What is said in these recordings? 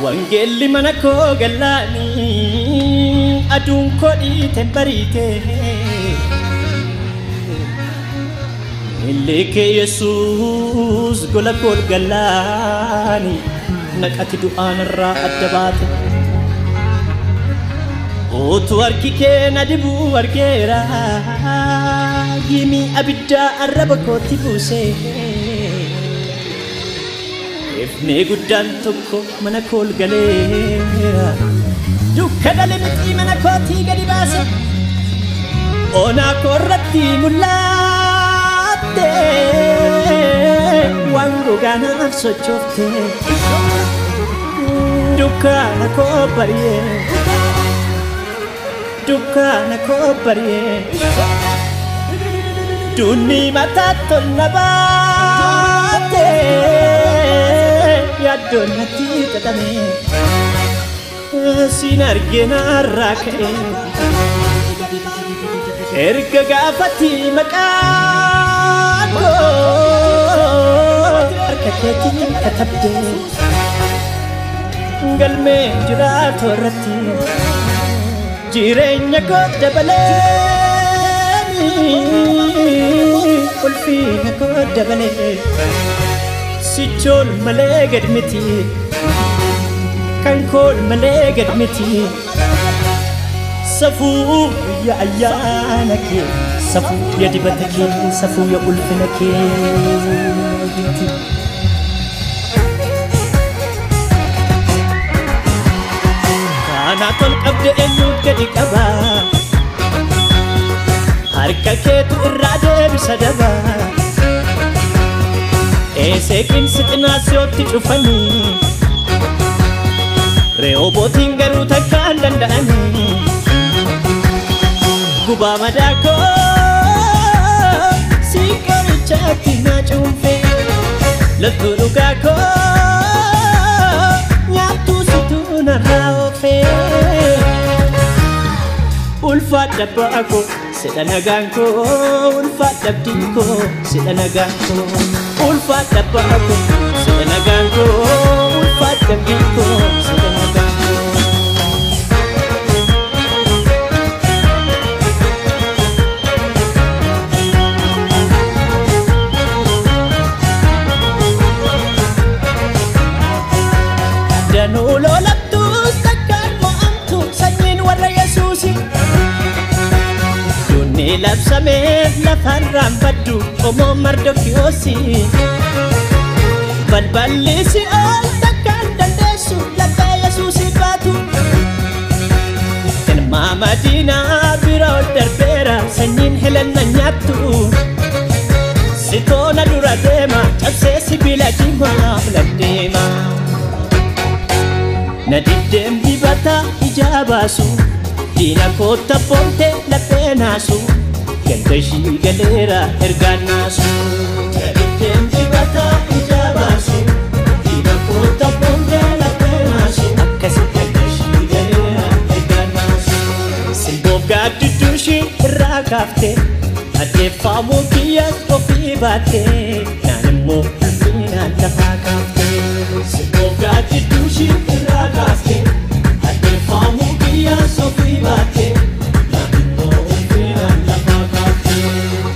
Wangeelli mana koo gallaanii aduun koo dhiiteen bariitee illee kee Yesuus gola koo gallaanii naqati du'aanirraa adda baate Otu harki kee na dibuu argeera gimii abiddaa arraba kootti buusee Ifne guddaan tokko mana koo galeera dukkana limixii mana kootii gadi baase onaa koorratti mul'atte waan gogaanaaf sochoofte dukkana koo bariyee dukkana koo bariyee dunni mataa tolna baate Yadon hati tatame sinar genarra ka'e erga gaafati maqaan koo harka keetiin katabde galmee jiraatu irratti jireenya koo dabalee ulfina koo dabalee Sichol malee gadmiti kan kol malee gadmiti safuu ya ayyaana kee safuu ya dibata kee safuu ya ulfina kee kana tol qabde eenyu gadi qaba harka keetu irraa deebisa daba Esekin sitinaasiotti cufani Rehobotiin garuu takkaan danda'ani Gubaa madaakoo siqorichaatti na cuunfe Lattuu dhugaa koo nyaattuu situu narraa oofe Ulfaadha abbaa koo Sida nagaan koo ulfaadha abdiin koo Sida nagaan koo ulfaadha abbaa koo Sida nagaan koo ulfaadha abdiin koo Sida nagaan koo Danuu lolabtuus takkaan mo'amtu sanyiin warra Yesuusi Labsameef lafaan raanfaddu qomoo Mardokiyoosi balballi si'ool takkaan dandeessu laphee Yesuusii baatu Ilmaa Madiinaa bira ol darbeera sanyiin Helena nyaattu Sitoona dura deema cabsee sibiila diimaa laddeema Na diddeem dibata ijaa baasu Diina koota boonte laphee naasu Gandashi galera ergaan naasu Gaditteen dibata ijaa baasu Diina koota boonte laphee naasu Akkasi gandashi galera ergaan naasu Simboof gaaddidduushii irraa kaafte Adeeffamuu kiyyaas ofii baatte Naan immoo ulfinaan lafaa kaafte Simboof gaaddidduushii irraa kaafte Adeeffamuu kiyyaas ofii baatte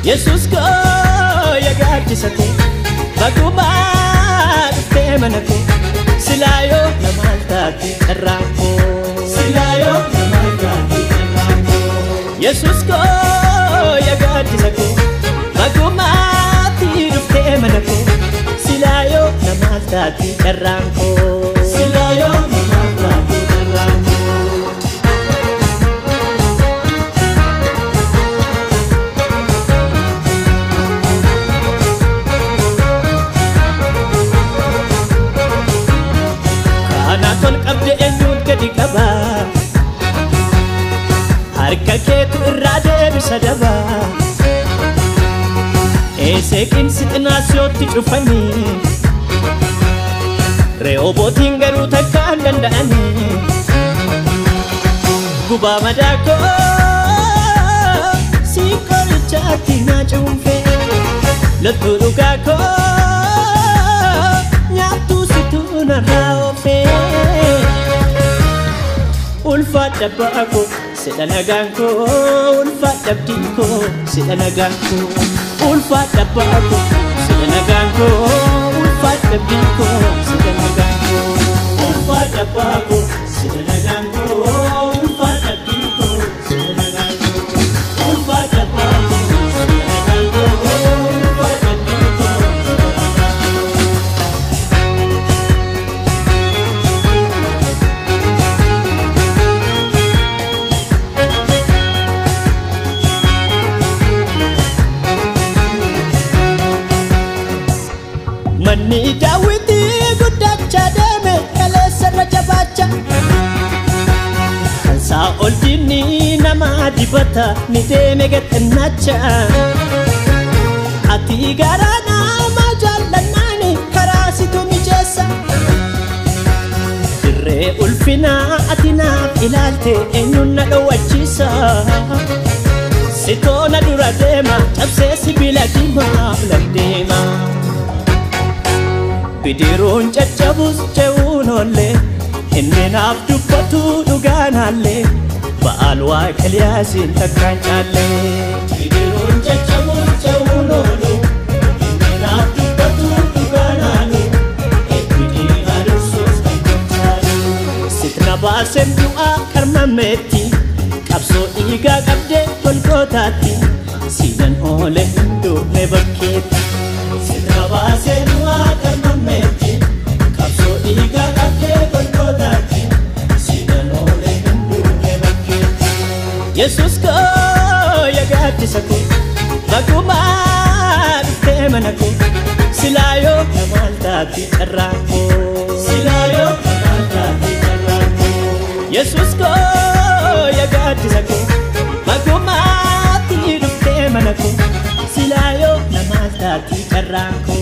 Yesus ko ya gaddisate baguma dhufte manako silayo namaltaate qarraako silayo namaltaate qarraako Yesus ko ya gaddisate baguma dhufte manako silayo namaltaate qarraako silayo namaltaate qarraako Tol qabde eenyuun gadi qaba harka keetu irraa deebisa daba Esekin sitinaasiotti cufani Rehobotiin garuu takkaan danda'ani Gubaa madaakoo siqorichaatti na cuunfe Lattuu dhugaa koo nyaattuu situu narraa oofe ulfaat dabbaako sedha nagaanko ulfaat dabdiinko sedha nagaanko ulfaat dabbaako sedha nagaanko ulfaat dabdiinko sedha nagaanko ulfaat dabbaako sedha nagaanko ulfaat dabdiinko sedha nagaanko ulfaat dabbaako sedha nagaanko ulfaat dabdiinko Manni Daawiti guddacha deeme kaleessarra jabaacha Kansaa ol diinni nama dibata ni deeme gadhannacha Ati garaa nama jaallannaani karaa situ mijeessa Dirree ulfinaa ati naaf ilaalte eenyuun na dhowwachiisa Sitoona dura deema cabsee sibiila diimaa laddeema Bidiruun caccabus ce'uun oolle inni naaf dubbatu dhugaanaallee ba'aal Waaqeliyaasiin takkaan caalle Bidiruun caccabus ce'uun oolle inni naaf dubbatu dhugaanaallee eebbidii aduusuus takkaan caalle Sitna baaseen du'aa karmameetti qabsoo dhiigaa qabdee Golgootaatti siidan oole hin duune bakkeetti Sitna baaseen du'aa karmameetti qabsoo dhiigaa qabdee Golgootaatti siidan oole hin duune bakkeetti Yesuus koo yaa gaaddisa koo bagumaa dhuftee mana koo silaa yoo na maal taati carraan koo silaa yoo na maal taati carraan koo Yesuus koo yaa gaaddisa koo bagumaatti dhuftee mana koo silaa yoo na maal taati carraan koo